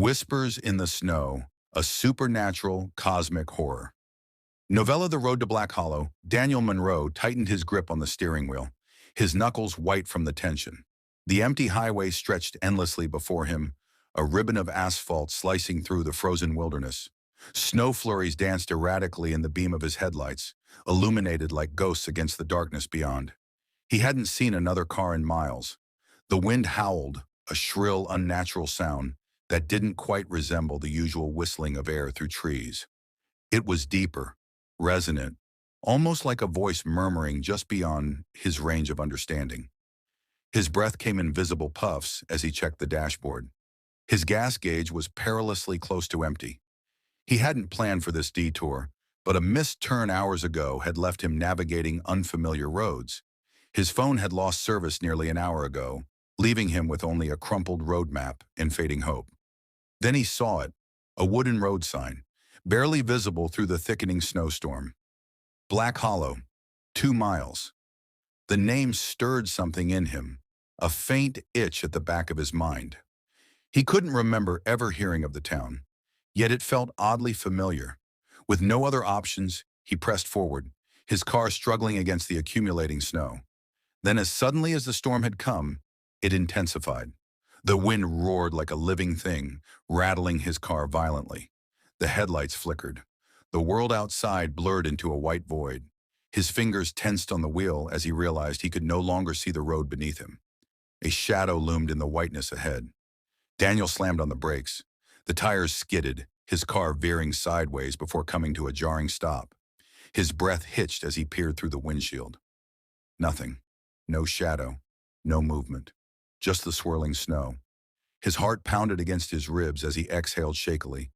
Whispers in the Snow, a supernatural cosmic horror. Novella The Road to Black Hollow, Daniel Monroe tightened his grip on the steering wheel, his knuckles white from the tension. The empty highway stretched endlessly before him, a ribbon of asphalt slicing through the frozen wilderness. Snow flurries danced erratically in the beam of his headlights, illuminated like ghosts against the darkness beyond. He hadn't seen another car in miles. The wind howled, a shrill, unnatural sound that didn't quite resemble the usual whistling of air through trees. It was deeper, resonant, almost like a voice murmuring just beyond his range of understanding. His breath came in visible puffs as he checked the dashboard. His gas gauge was perilously close to empty. He hadn't planned for this detour, but a missed turn hours ago had left him navigating unfamiliar roads. His phone had lost service nearly an hour ago, leaving him with only a crumpled road map and fading hope. Then he saw it, a wooden road sign, barely visible through the thickening snowstorm. Black Hollow, 2 miles. The name stirred something in him, a faint itch at the back of his mind. He couldn't remember ever hearing of the town, yet it felt oddly familiar. With no other options, he pressed forward, his car struggling against the accumulating snow. Then as suddenly as the storm had come, it intensified. The wind roared like a living thing, rattling his car violently. The headlights flickered. The world outside blurred into a white void. His fingers tensed on the wheel as he realized he could no longer see the road beneath him. A shadow loomed in the whiteness ahead. Daniel slammed on the brakes. The tires skidded, his car veering sideways before coming to a jarring stop. His breath hitched as he peered through the windshield. Nothing. No shadow. No movement. Just the swirling snow. His heart pounded against his ribs as he exhaled shakily.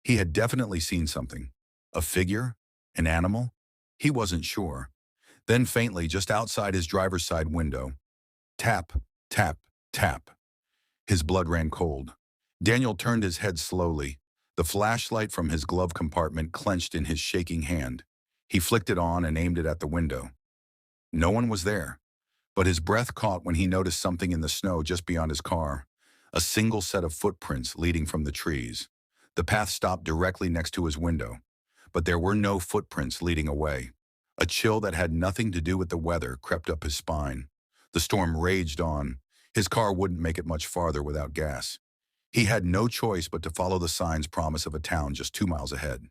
He had definitely seen something. A figure? An animal? He wasn't sure. Then faintly, just outside his driver's side window. Tap, tap, tap. His blood ran cold. Daniel turned his head slowly, the flashlight from his glove compartment clenched in his shaking hand. He flicked it on and aimed it at the window. No one was there, but his breath caught when he noticed something in the snow just beyond his car. A single set of footprints leading from the trees. The path stopped directly next to his window, but there were no footprints leading away. A chill that had nothing to do with the weather crept up his spine. The storm raged on. His car wouldn't make it much farther without gas. He had no choice but to follow the sign's promise of a town just 2 miles ahead.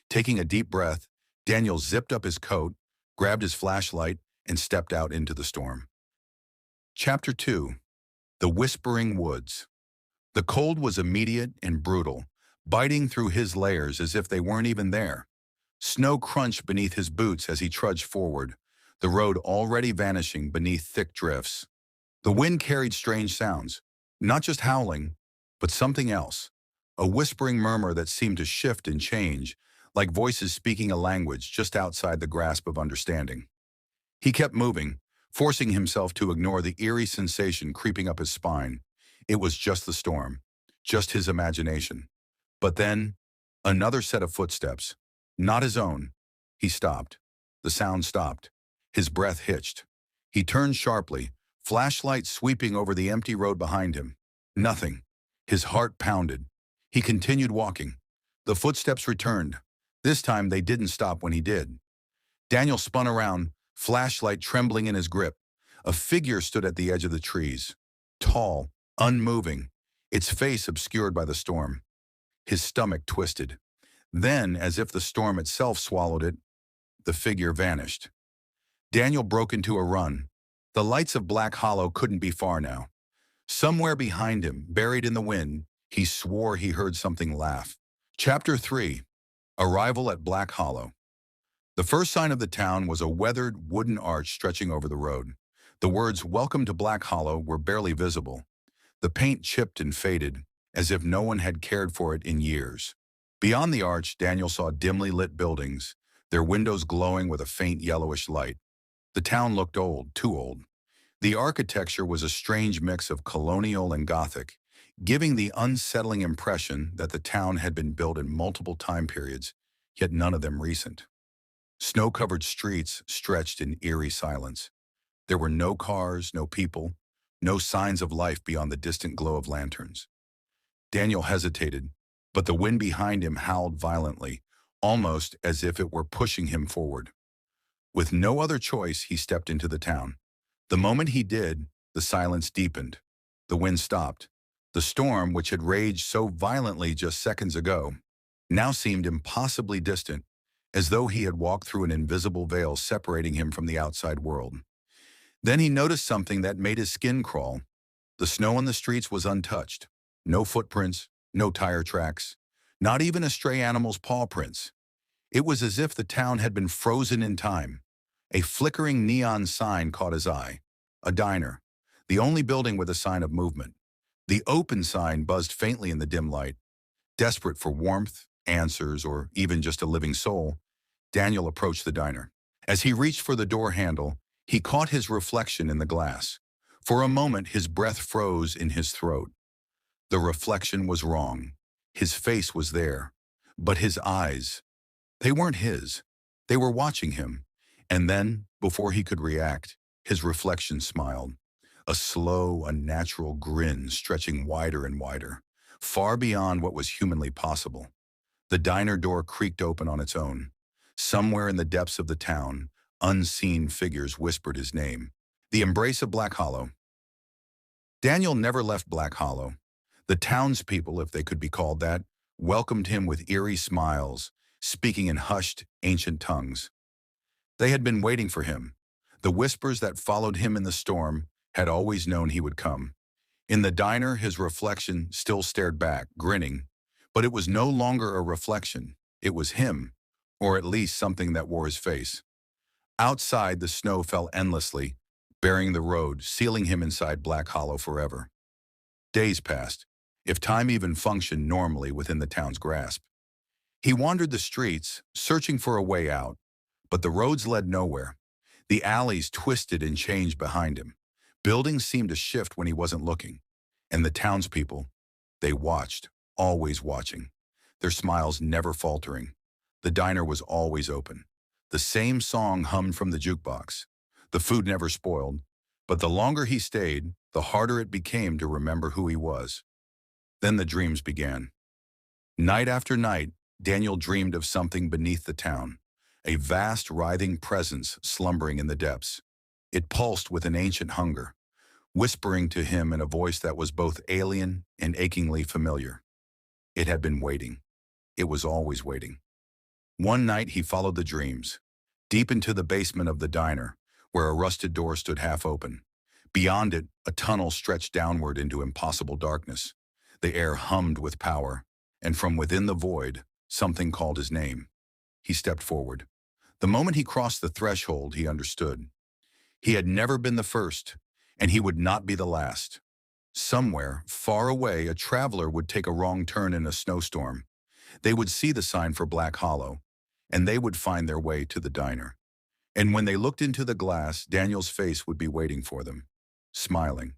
Taking a deep breath, Daniel zipped up his coat, grabbed his flashlight, and stepped out into the storm. Chapter 2. The Whispering Woods. The cold was immediate and brutal, biting through his layers as if they weren't even there. Snow crunched beneath his boots as he trudged forward, the road already vanishing beneath thick drifts. The wind carried strange sounds, not just howling, but something else, a whispering murmur that seemed to shift and change, like voices speaking a language just outside the grasp of understanding. He kept moving, forcing himself to ignore the eerie sensation creeping up his spine. It was just the storm, just his imagination. But then, another set of footsteps, not his own. He stopped. The sound stopped. His breath hitched. He turned sharply, flashlight sweeping over the empty road behind him. Nothing. His heart pounded. He continued walking. The footsteps returned. This time they didn't stop when he did. Daniel spun around, flashlight trembling in his grip. A figure stood at the edge of the trees. Tall, unmoving, its face obscured by the storm. His stomach twisted. Then, as if the storm itself swallowed it, the figure vanished. Daniel broke into a run. The lights of Black Hollow couldn't be far now. Somewhere behind him, buried in the wind, he swore he heard something laugh. Chapter 3. Arrival at Black Hollow. The first sign of the town was a weathered wooden arch stretching over the road. The words "Welcome to Black Hollow" were barely visible. The paint chipped and faded, as if no one had cared for it in years. Beyond the arch, Daniel saw dimly lit buildings, their windows glowing with a faint yellowish light. The town looked old, too old. The architecture was a strange mix of colonial and Gothic, giving the unsettling impression that the town had been built in multiple time periods, yet none of them recent. Snow-covered streets stretched in eerie silence. There were no cars, no people, no signs of life beyond the distant glow of lanterns. Daniel hesitated, but the wind behind him howled violently, almost as if it were pushing him forward. With no other choice, he stepped into the town. The moment he did, the silence deepened. The wind stopped. The storm, which had raged so violently just seconds ago, now seemed impossibly distant, as though he had walked through an invisible veil separating him from the outside world. Then he noticed something that made his skin crawl. The snow on the streets was untouched. No footprints, no tire tracks, not even a stray animal's paw prints. It was as if the town had been frozen in time. A flickering neon sign caught his eye. A diner, the only building with a sign of movement. The open sign buzzed faintly in the dim light. Desperate for warmth, answers, or even just a living soul, Daniel approached the diner. As he reached for the door handle, he caught his reflection in the glass. For a moment, his breath froze in his throat. The reflection was wrong. His face was there, but his eyes, they weren't his. They were watching him. And then, before he could react, his reflection smiled. A slow, unnatural grin stretching wider and wider, far beyond what was humanly possible. The diner door creaked open on its own. Somewhere in the depths of the town, unseen figures whispered his name. The embrace of Black Hollow. Daniel never left Black Hollow. The townspeople, if they could be called that, welcomed him with eerie smiles, speaking in hushed, ancient tongues. They had been waiting for him. The whispers that followed him in the storm had always known he would come. In the diner, his reflection still stared back, grinning. But it was no longer a reflection. It was him, or at least something that wore his face. Outside, the snow fell endlessly, burying the road, sealing him inside Black Hollow forever. Days passed, if time even functioned normally within the town's grasp. He wandered the streets, searching for a way out, but the roads led nowhere. The alleys twisted and changed behind him. Buildings seemed to shift when he wasn't looking. And the townspeople, they watched, always watching, their smiles never faltering. The diner was always open. The same song hummed from the jukebox. The food never spoiled, but the longer he stayed, the harder it became to remember who he was. Then the dreams began. Night after night, Daniel dreamed of something beneath the town, a vast writhing presence slumbering in the depths. It pulsed with an ancient hunger, whispering to him in a voice that was both alien and achingly familiar. It had been waiting. It was always waiting. One night he followed the dreams, deep into the basement of the diner, where a rusted door stood half open. Beyond it, a tunnel stretched downward into impossible darkness. The air hummed with power, and from within the void, something called his name. He stepped forward. The moment he crossed the threshold, he understood. He had never been the first, and he would not be the last. Somewhere, far away, a traveler would take a wrong turn in a snowstorm. They would see the sign for Black Hollow, and they would find their way to the diner. And when they looked into the glass, Daniel's face would be waiting for them, smiling.